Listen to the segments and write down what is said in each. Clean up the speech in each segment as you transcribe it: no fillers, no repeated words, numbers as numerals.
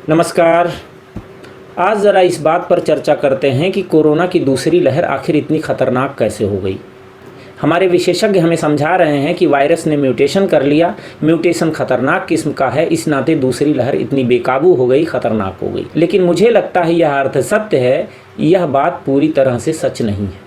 नमस्कार। आज ज़रा इस बात पर चर्चा करते हैं कि कोरोना की दूसरी लहर आखिर इतनी ख़तरनाक कैसे हो गई। हमारे विशेषज्ञ हमें समझा रहे हैं कि वायरस ने म्यूटेशन कर लिया, म्यूटेशन खतरनाक किस्म का है, इस नाते दूसरी लहर इतनी बेकाबू हो गई, ख़तरनाक हो गई। लेकिन मुझे लगता है यह अर्थ सत्य है, यह बात पूरी तरह से सच नहीं है।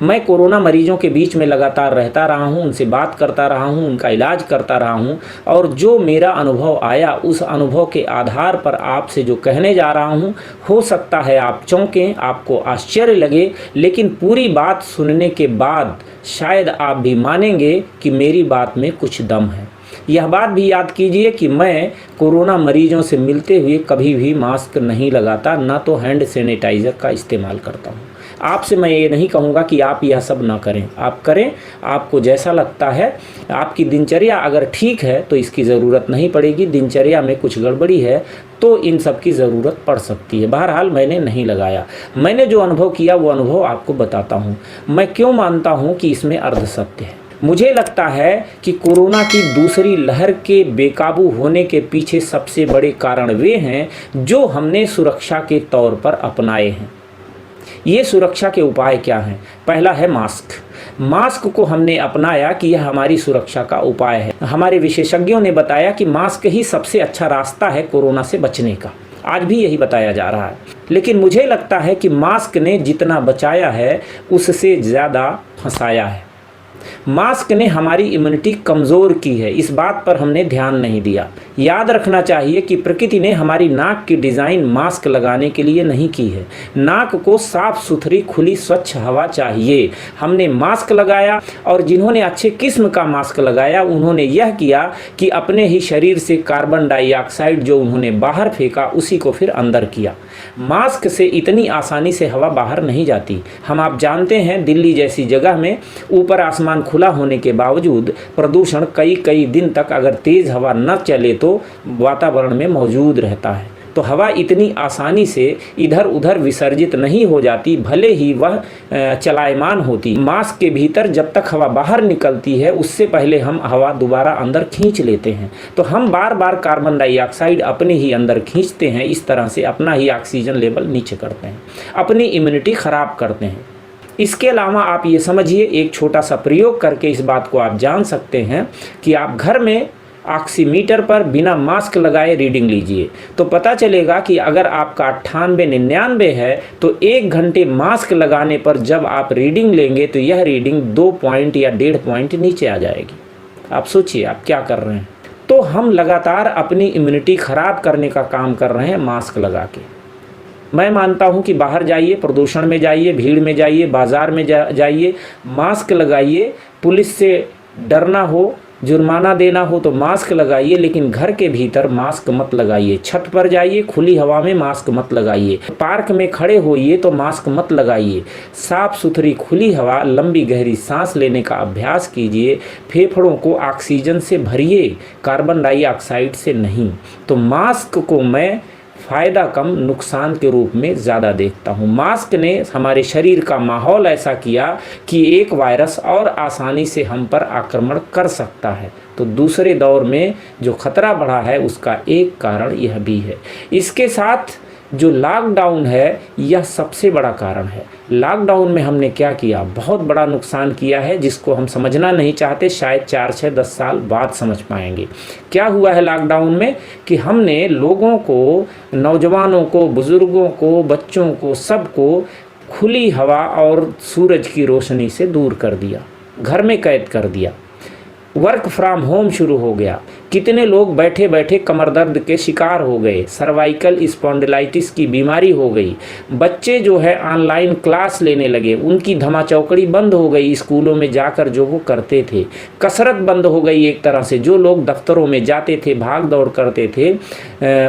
मैं कोरोना मरीजों के बीच में लगातार रहता रहा हूं, उनसे बात करता रहा हूं, उनका इलाज करता रहा हूं और जो मेरा अनुभव आया उस अनुभव के आधार पर आपसे जो कहने जा रहा हूं, हो सकता है आप चौंकें, आपको आश्चर्य लगे, लेकिन पूरी बात सुनने के बाद शायद आप भी मानेंगे कि मेरी बात में कुछ दम है। यह बात भी याद कीजिए कि मैं कोरोना मरीजों से मिलते हुए कभी भी मास्क नहीं लगाता, ना तो हैंड सैनिटाइज़र का इस्तेमाल करता हूँ। आपसे मैं ये नहीं कहूँगा कि आप यह सब ना करें, आप करें, आपको जैसा लगता है। आपकी दिनचर्या अगर ठीक है तो इसकी ज़रूरत नहीं पड़ेगी, दिनचर्या में कुछ गड़बड़ी है तो इन सब की ज़रूरत पड़ सकती है। बहरहाल मैंने नहीं लगाया, मैंने जो अनुभव किया वो अनुभव आपको बताता हूँ। मैं क्यों मानता हूँ कि इसमें अर्ध सत्य है। मुझे लगता है कि कोरोना की दूसरी लहर के बेकाबू होने के पीछे सबसे बड़े कारण वे हैं जो हमने सुरक्षा के तौर पर अपनाए हैं। ये सुरक्षा के उपाय क्या हैं? पहला है मास्क। मास्क को हमने अपनाया कि यह हमारी सुरक्षा का उपाय है। हमारे विशेषज्ञों ने बताया कि मास्क ही सबसे अच्छा रास्ता है कोरोना से बचने का। आज भी यही बताया जा रहा है, लेकिन मुझे लगता है कि मास्क ने जितना बचाया है उससे ज़्यादा फंसाया है। मास्क ने हमारी इम्यूनिटी कमज़ोर की है, इस बात पर हमने ध्यान नहीं दिया। याद रखना चाहिए कि प्रकृति ने हमारी नाक की डिज़ाइन मास्क लगाने के लिए नहीं की है। नाक को साफ सुथरी खुली स्वच्छ हवा चाहिए। हमने मास्क लगाया और जिन्होंने अच्छे किस्म का मास्क लगाया उन्होंने यह किया कि अपने ही शरीर से कार्बन डाइऑक्साइड जो उन्होंने बाहर फेंका उसी को फिर अंदर किया। मास्क से इतनी आसानी से हवा बाहर नहीं जाती। आप जानते हैं दिल्ली जैसी जगह में ऊपर आसमान खुला होने के बावजूद प्रदूषण कई दिन तक अगर तेज़ हवा न चले तो वातावरण में मौजूद रहता है। तो हवा इतनी आसानी से इधर उधर विसर्जित नहीं हो जाती, भले ही वह चलायमान होती। मास्क के भीतर जब तक हवा बाहर निकलती है उससे पहले हम हवा दोबारा अंदर खींच लेते हैं, तो हम बार बार कार्बन डाइऑक्साइड अपने ही अंदर खींचते हैं। इस तरह से अपना ही ऑक्सीजन लेवल नीचे करते हैं, अपनी इम्यूनिटी ख़राब करते हैं। इसके अलावा आप ये समझिए, एक छोटा सा प्रयोग करके इस बात को आप जान सकते हैं कि आप घर में ऑक्सीमीटर पर बिना मास्क लगाए रीडिंग लीजिए तो पता चलेगा कि अगर आपका 98-99 है तो 1 घंटे मास्क लगाने पर जब आप रीडिंग लेंगे तो यह रीडिंग 2 पॉइंट या 1.5 पॉइंट नीचे आ जाएगी। आप सोचिए आप क्या कर रहे हैं। तो हम लगातार अपनी इम्यूनिटी ख़राब करने का काम कर रहे हैं मास्क लगा के। मैं मानता हूं कि बाहर जाइए, प्रदूषण में जाइए, भीड़ में जाइए, बाज़ार में जाइए, मास्क लगाइए। पुलिस से डरना हो, जुर्माना देना हो तो मास्क लगाइए, लेकिन घर के भीतर मास्क मत लगाइए। छत पर जाइए, खुली हवा में मास्क मत लगाइए। पार्क में खड़े होइए तो मास्क मत लगाइए। साफ़ सुथरी खुली हवा, लंबी गहरी सांस लेने का अभ्यास कीजिए। फेफड़ों को ऑक्सीजन से भरिए, कार्बन डाइऑक्साइड से नहीं। तो मास्क को मैं फ़ायदा कम नुकसान के रूप में ज़्यादा देखता हूँ। मास्क ने हमारे शरीर का माहौल ऐसा किया कि एक वायरस और आसानी से हम पर आक्रमण कर सकता है। तो दूसरे दौर में जो खतरा बढ़ा है उसका एक कारण यह भी है। इसके साथ जो लॉकडाउन है यह सबसे बड़ा कारण है। लॉकडाउन में हमने क्या किया, बहुत बड़ा नुकसान किया है जिसको हम समझना नहीं चाहते, शायद 4, 6, 10 साल बाद समझ पाएंगे। क्या हुआ है लॉकडाउन में कि हमने लोगों को, नौजवानों को, बुज़ुर्गों को, बच्चों को, सबको खुली हवा और सूरज की रोशनी से दूर कर दिया, घर में कैद कर दिया। वर्क फ्रॉम होम शुरू हो गया। कितने लोग बैठे बैठे कमर दर्द के शिकार हो गए, सर्वाइकल स्पॉन्डिलाइटिस की बीमारी हो गई। बच्चे जो है ऑनलाइन क्लास लेने लगे, उनकी धमाचौकड़ी बंद हो गई स्कूलों में जाकर जो वो करते थे। कसरत बंद हो गई एक तरह से, जो लोग दफ्तरों में जाते थे, भाग दौड़ करते थे,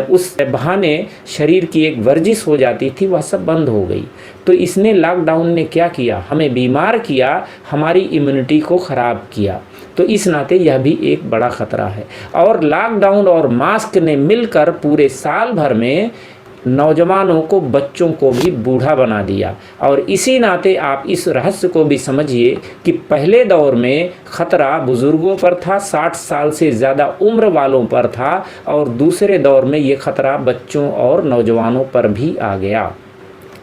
उस बहाने शरीर की एक वर्जिश हो जाती थी, वह सब बंद हो गई। तो इसने, लॉकडाउन ने क्या किया, हमें बीमार किया, हमारी इम्यूनिटी को ख़राब किया। तो इस नाते यह भी एक बड़ा ख़तरा है। और लॉकडाउन और मास्क ने मिलकर पूरे साल भर में नौजवानों को, बच्चों को भी बूढ़ा बना दिया। और इसी नाते आप इस रहस्य को भी समझिए कि पहले दौर में खतरा बुजुर्गों पर था, 60 साल से ज़्यादा उम्र वालों पर था, और दूसरे दौर में ये खतरा बच्चों और नौजवानों पर भी आ गया।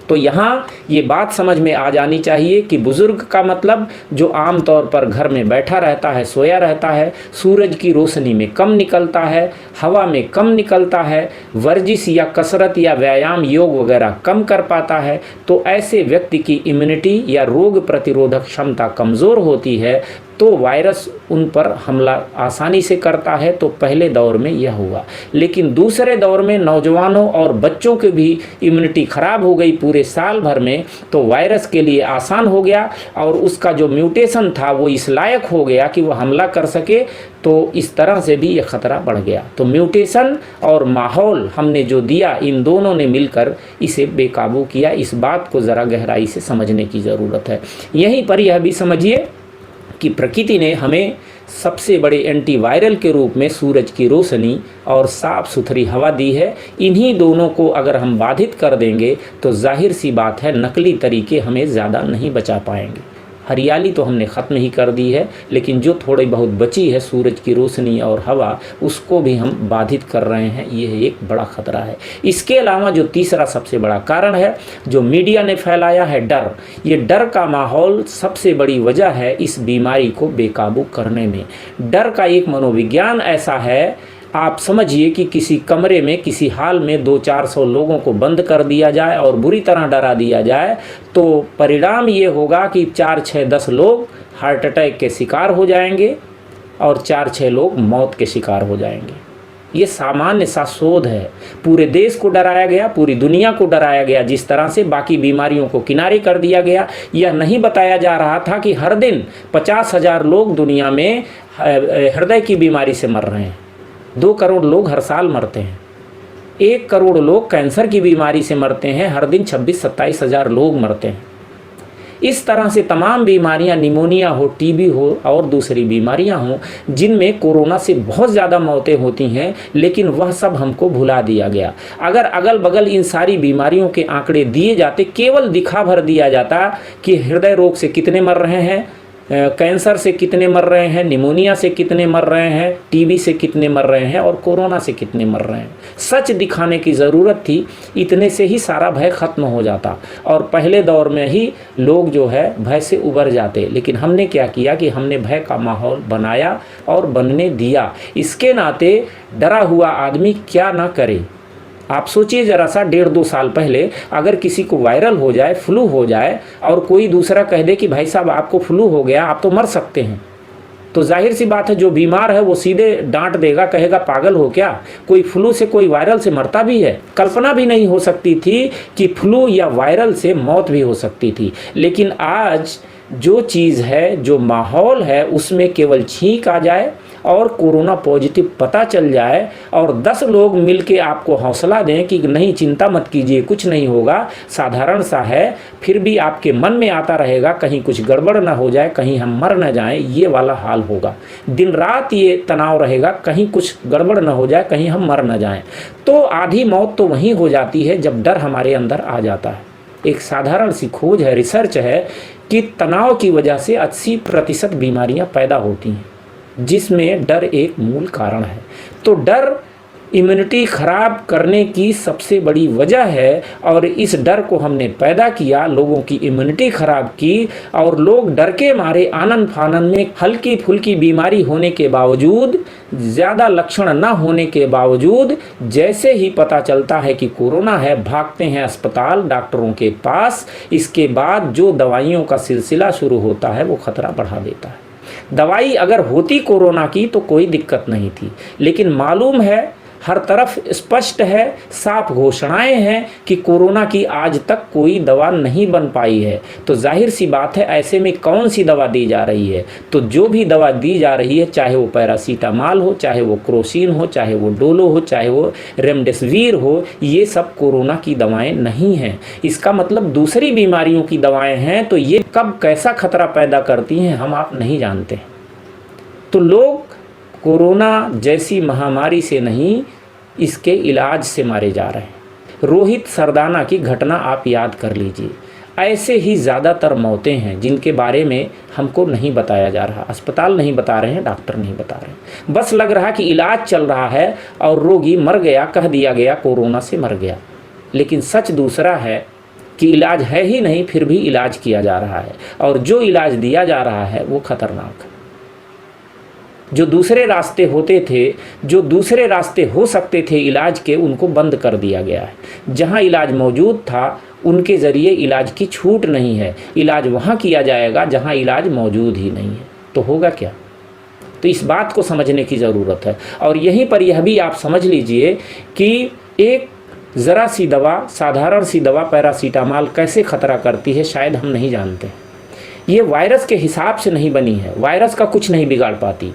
तो यहाँ ये बात समझ में आ जानी चाहिए कि बुज़ुर्ग का मतलब जो आम तौर पर घर में बैठा रहता है, सोया रहता है, सूरज की रोशनी में कम निकलता है, हवा में कम निकलता है, वर्जिश या कसरत या व्यायाम, योग वगैरह कम कर पाता है, तो ऐसे व्यक्ति की इम्यूनिटी या रोग प्रतिरोधक क्षमता कमज़ोर होती है, तो वायरस उन पर हमला आसानी से करता है। तो पहले दौर में यह हुआ। लेकिन दूसरे दौर में नौजवानों और बच्चों की भी इम्यूनिटी ख़राब हो गई पूरे साल भर में, तो वायरस के लिए आसान हो गया और उसका जो म्यूटेशन था वो इस लायक हो गया कि वह हमला कर सके। तो इस तरह से भी यह ख़तरा बढ़ गया। तो म्यूटेशन और माहौल हमने जो दिया, इन दोनों ने मिलकर इसे बेकाबू किया। इस बात को ज़रा गहराई से समझने की ज़रूरत है। यहीं पर यह भी समझिए कि प्रकृति ने हमें सबसे बड़े एंटीवायरल के रूप में सूरज की रोशनी और साफ़ सुथरी हवा दी है। इन्हीं दोनों को अगर हम बाधित कर देंगे तो जाहिर सी बात है नकली तरीके हमें ज़्यादा नहीं बचा पाएंगे। हरियाली तो हमने ख़त्म ही कर दी है, लेकिन जो थोड़ी बहुत बची है सूरज की रोशनी और हवा, उसको भी हम बाधित कर रहे हैं। यह एक बड़ा ख़तरा है। इसके अलावा जो तीसरा सबसे बड़ा कारण है जो मीडिया ने फैलाया है, डर। ये डर का माहौल सबसे बड़ी वजह है इस बीमारी को बेकाबू करने में। डर का एक मनोविज्ञान ऐसा है, आप समझिए कि किसी कमरे में, किसी हाल में 200-400 लोगों को बंद कर दिया जाए और बुरी तरह डरा दिया जाए, तो परिणाम ये होगा कि 4-6-10 लोग हार्ट अटैक के शिकार हो जाएंगे और 4-6 लोग मौत के शिकार हो जाएंगे। ये सामान्य सा शोध है। पूरे देश को डराया गया, पूरी दुनिया को डराया गया, जिस तरह से बाकी बीमारियों को किनारे कर दिया गया। यह नहीं बताया जा रहा था कि हर दिन 50,000 लोग दुनिया में हृदय की बीमारी से मर रहे हैं। 2 करोड़ लोग हर साल मरते हैं। 1 करोड़ लोग कैंसर की बीमारी से मरते हैं। हर दिन 26-27 हज़ार लोग मरते हैं। इस तरह से तमाम बीमारियां, निमोनिया हो, टीबी हो और दूसरी बीमारियां हों, जिनमें कोरोना से बहुत ज़्यादा मौतें होती हैं, लेकिन वह सब हमको भुला दिया गया। अगर अगल बगल इन सारी बीमारियों के आंकड़े दिए जाते, केवल दिखा भर दिया जाता कि हृदय रोग से कितने मर रहे हैं, कैंसर से कितने मर रहे हैं, निमोनिया से कितने मर रहे हैं, टीबी से कितने मर रहे हैं और कोरोना से कितने मर रहे हैं, सच दिखाने की ज़रूरत थी। इतने से ही सारा भय ख़त्म हो जाता और पहले दौर में ही लोग जो है भय से उबर जाते। लेकिन हमने क्या किया कि हमने भय का माहौल बनाया और बनने दिया। इसके नाते डरा हुआ आदमी क्या ना करे। आप सोचिए ज़रा सा, 1.5-2 साल पहले अगर किसी को वायरल हो जाए, फ्लू हो जाए और कोई दूसरा कह दे कि भाई साहब आपको फ्लू हो गया, आप तो मर सकते हैं, तो जाहिर सी बात है जो बीमार है वो सीधे डांट देगा, कहेगा पागल हो क्या, कोई फ्लू से, कोई वायरल से मरता भी है। कल्पना भी नहीं हो सकती थी कि फ्लू या वायरल से मौत भी हो सकती थी। लेकिन आज जो चीज़ है, जो माहौल है, उसमें केवल छींक आ जाए और कोरोना पॉजिटिव पता चल जाए और 10 लोग मिलके आपको हौसला दें कि नहीं चिंता मत कीजिए, कुछ नहीं होगा, साधारण सा है, फिर भी आपके मन में आता रहेगा कहीं कुछ गड़बड़ ना हो जाए, कहीं हम मर ना जाएं, ये वाला हाल होगा। दिन रात ये तनाव रहेगा, कहीं कुछ गड़बड़ ना हो जाए, कहीं हम मर ना जाएं। तो आधी मौत तो वहीं हो जाती है जब डर हमारे अंदर आ जाता है। एक साधारण सी खोज है, रिसर्च है कि तनाव की वजह से 80% बीमारियां पैदा होती हैं, जिसमें डर एक मूल कारण है। तो डर इम्यूनिटी ख़राब करने की सबसे बड़ी वजह है और इस डर को हमने पैदा किया, लोगों की इम्यूनिटी ख़राब की और लोग डर के मारे आनन फानन में, हल्की फुल्की बीमारी होने के बावजूद, ज़्यादा लक्षण ना होने के बावजूद, जैसे ही पता चलता है कि कोरोना है, भागते हैं अस्पताल, डॉक्टरों के पास। इसके बाद जो दवाइयों का सिलसिला शुरू होता है वो ख़तरा बढ़ा देता है। दवाई अगर होती कोरोना की तो कोई दिक्कत नहीं थी, लेकिन मालूम है, हर तरफ स्पष्ट है, साफ घोषणाएं हैं कि कोरोना की आज तक कोई दवा नहीं बन पाई है। तो जाहिर सी बात है, ऐसे में कौन सी दवा दी जा रही है? तो जो भी दवा दी जा रही है, चाहे वो पैरासीटामॉल हो, चाहे वो क्रोसिन हो, चाहे वो डोलो हो, चाहे वो रेमडेसिविर हो, ये सब कोरोना की दवाएं नहीं हैं। इसका मतलब दूसरी बीमारियों की दवाएं हैं। तो ये कब कैसा खतरा पैदा करती हैं हम आप नहीं जानते। तो लोग कोरोना जैसी महामारी से नहीं, इसके इलाज से मारे जा रहे हैं। रोहित सरदाना की घटना आप याद कर लीजिए। ऐसे ही ज़्यादातर मौतें हैं जिनके बारे में हमको नहीं बताया जा रहा, अस्पताल नहीं बता रहे हैं, डॉक्टर नहीं बता रहे हैं। बस लग रहा कि इलाज चल रहा है और रोगी मर गया, कह दिया गया कोरोना से मर गया। लेकिन सच दूसरा है कि इलाज है ही नहीं, फिर भी इलाज किया जा रहा है, और जो इलाज दिया जा रहा है वो खतरनाक है। जो दूसरे रास्ते होते थे, जो दूसरे रास्ते हो सकते थे इलाज के, उनको बंद कर दिया गया है। जहां इलाज मौजूद था उनके ज़रिए इलाज की छूट नहीं है। इलाज वहां किया जाएगा जहां इलाज मौजूद ही नहीं है, तो होगा क्या? तो इस बात को समझने की ज़रूरत है। और यहीं पर यह भी आप समझ लीजिए कि एक ज़रा सी दवा, साधारण सी दवा पैरासीटामॉल कैसे खतरा करती है शायद हम नहीं जानते। ये वायरस के हिसाब से नहीं बनी है, वायरस का कुछ नहीं बिगाड़ पाती।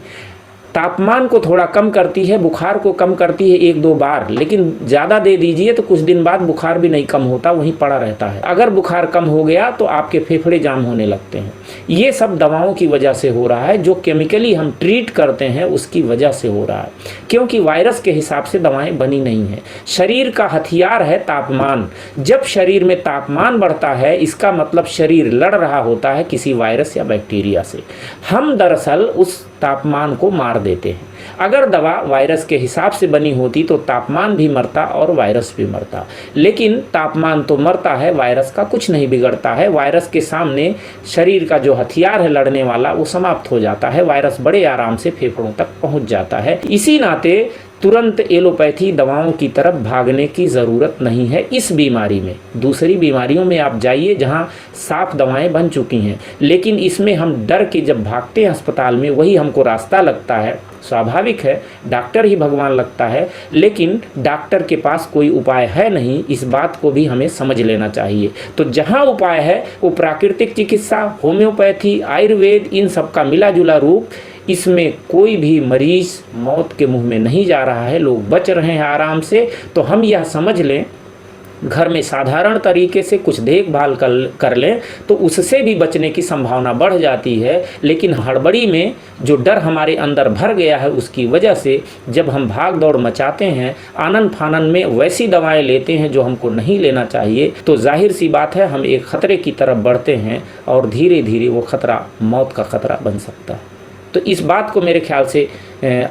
तापमान को थोड़ा कम करती है, बुखार को कम करती है 1-2 बार, लेकिन ज़्यादा दे दीजिए तो कुछ दिन बाद बुखार भी नहीं कम होता, वहीं पड़ा रहता है। अगर बुखार कम हो गया तो आपके फेफड़े जाम होने लगते हैं। ये सब दवाओं की वजह से हो रहा है, जो केमिकली हम ट्रीट करते हैं उसकी वजह से हो रहा है, क्योंकि वायरस के हिसाब से दवाएं बनी नहीं हैं। शरीर का हथियार है तापमान। जब शरीर में तापमान बढ़ता है इसका मतलब शरीर लड़ रहा होता है किसी वायरस या बैक्टीरिया से। हम दरअसल उस तापमान को मार देते हैं। अगर दवा वायरस के हिसाब से बनी होती तो तापमान भी मरता और वायरस भी मरता, लेकिन तापमान तो मरता है, वायरस का कुछ नहीं बिगड़ता है। वायरस के सामने शरीर का जो हथियार है लड़ने वाला वो समाप्त हो जाता है, वायरस बड़े आराम से फेफड़ों तक पहुंच जाता है। इसी नाते तुरंत एलोपैथी दवाओं की तरफ भागने की ज़रूरत नहीं है इस बीमारी में। दूसरी बीमारियों में आप जाइए जहां साफ दवाएं बन चुकी हैं, लेकिन इसमें हम डर के जब भागते हैं अस्पताल में, वही हमको रास्ता लगता है। स्वाभाविक है, डॉक्टर ही भगवान लगता है, लेकिन डॉक्टर के पास कोई उपाय है नहीं, इस बात को भी हमें समझ लेना चाहिए। तो जहाँ उपाय है वो प्राकृतिक चिकित्सा, होम्योपैथी, आयुर्वेद, इन सब का मिला जुला रूप। इसमें कोई भी मरीज मौत के मुंह में नहीं जा रहा है, लोग बच रहे हैं आराम से। तो हम यह समझ लें, घर में साधारण तरीके से कुछ देखभाल कर लें तो उससे भी बचने की संभावना बढ़ जाती है। लेकिन हड़बड़ी में जो डर हमारे अंदर भर गया है उसकी वजह से जब हम भाग दौड़ मचाते हैं, आनन फानन में वैसी दवाएं लेते हैं जो हमको नहीं लेना चाहिए, तो जाहिर सी बात है हम एक ख़तरे की तरफ बढ़ते हैं और धीरे धीरे वो ख़तरा मौत का ख़तरा बन सकता है। तो इस बात को मेरे ख्याल से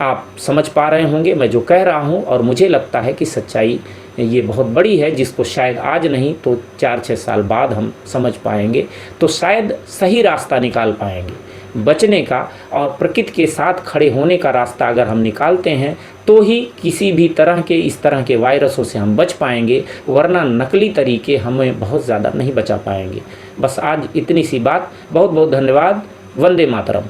आप समझ पा रहे होंगे मैं जो कह रहा हूँ, और मुझे लगता है कि सच्चाई ये बहुत बड़ी है जिसको शायद आज नहीं तो 4-6 साल बाद हम समझ पाएंगे, तो शायद सही रास्ता निकाल पाएंगे बचने का। और प्रकृति के साथ खड़े होने का रास्ता अगर हम निकालते हैं तो ही किसी भी तरह के इस तरह के वायरसों से हम बच पाएंगे, वरना नकली तरीके हमें बहुत ज़्यादा नहीं बचा पाएंगे। बस आज इतनी सी बात। बहुत बहुत धन्यवाद। वंदे मातरम।